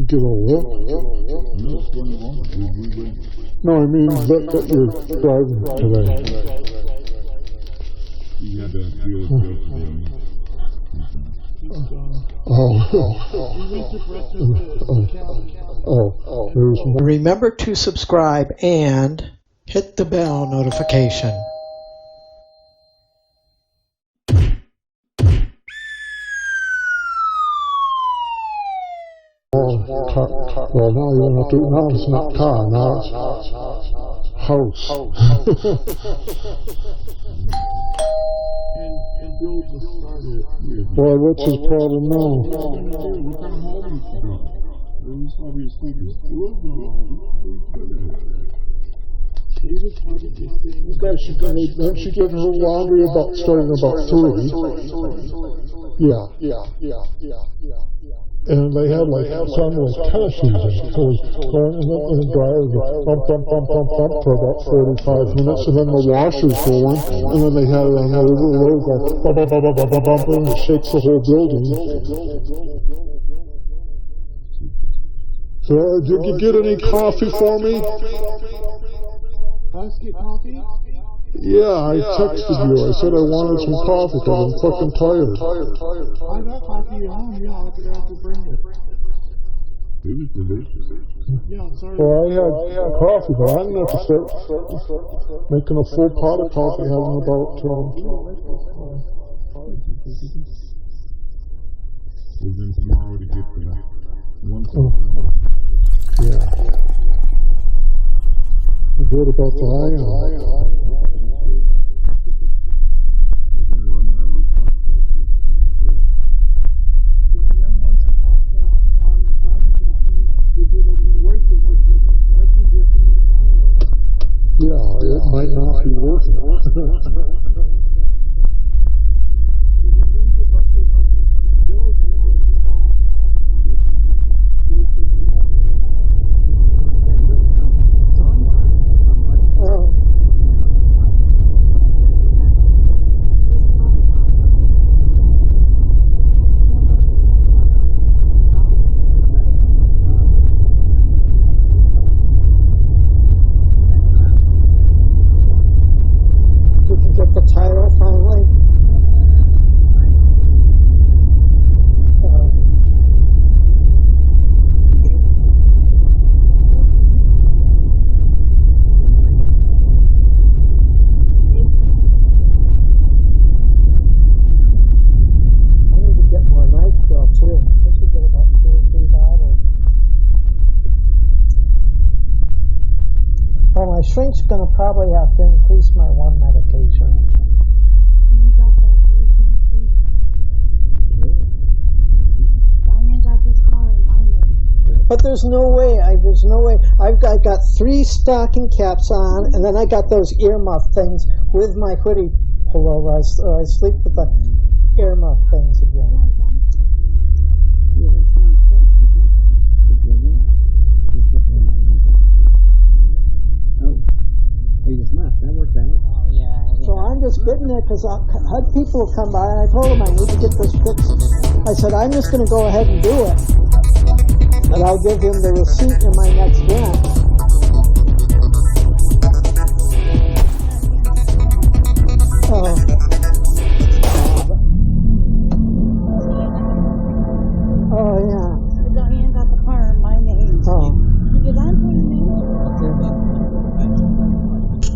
Get a lift? No, I mean that you're driving today. Remember to subscribe and hit the bell notification. Well, now you don't have to. Now it's not car. Now it's house. Boy, what's his problem now? She did her laundry starting about 3. Yeah. And they had sounded like tennis shoes in it. So it was going in the dryer, bump for about 45 minutes, and then the washer's going, and then they had it on the low go bump, and it shakes the whole building. So, did you get any coffee for me? Us get coffee? Yeah, I texted you. I said I wanted some coffee because I'm fucking tired. I got coffee at home. Yeah, I forgot to bring it. It was delicious. Yeah, sorry. Well, I had coffee, but I'm going to have to start making a full pot of coffee having about... We're going tomorrow to get the one. Yeah. Good about the iron. Yeah, it might not be worth it. Well, my shrink's going to probably have to increase my one medication. But there's no way. I've got 3 stocking caps on, and then I got those earmuff things with my hoodie pulled over. I sleep with the earmuff things again. That worked out. Oh, yeah. So I'm just getting there because I had people come by, and I told them I need to get this fixed. I said, I'm just going to go ahead and do it. And I'll give him the receipt in my next rent. Oh, yeah. Diane got the car in my name. Oh. Because I'm putting it.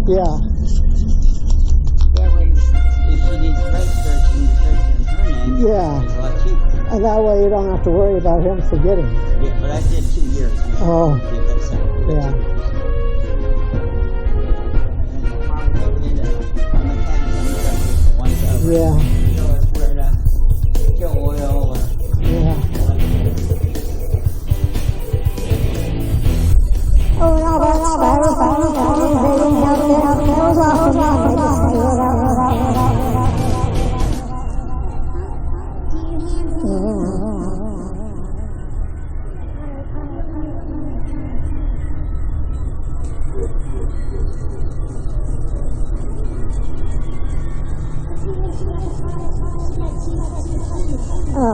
Yeah. That way, if she needs to register, she can just register in her name. Yeah. It's a lot cheaper. And that way you don't have to worry about him forgetting. Yeah, but I did 2 years. Oh. Yeah. Yeah. Yeah. Oh, no, that's Yeah,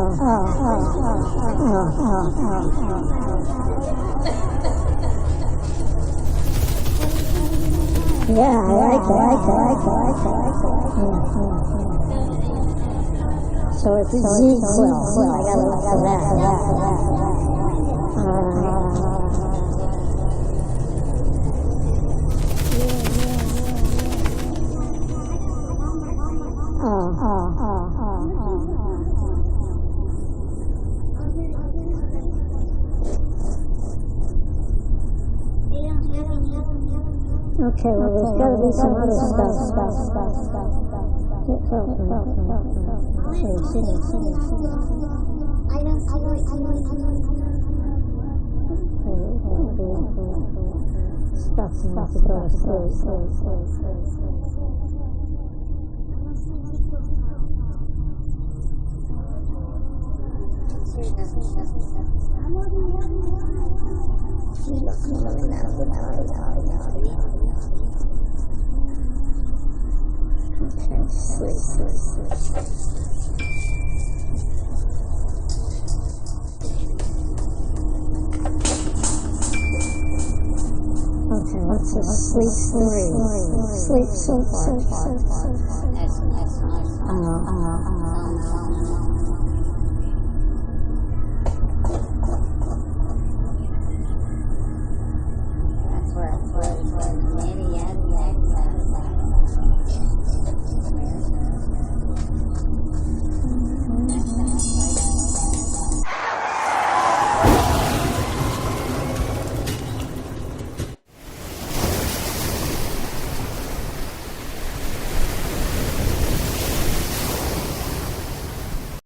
I like it. So it's Z12. I gotta look for that. Okay, well, there's got to be some other stuff. Okay, what's the sleep story? Sleep so far.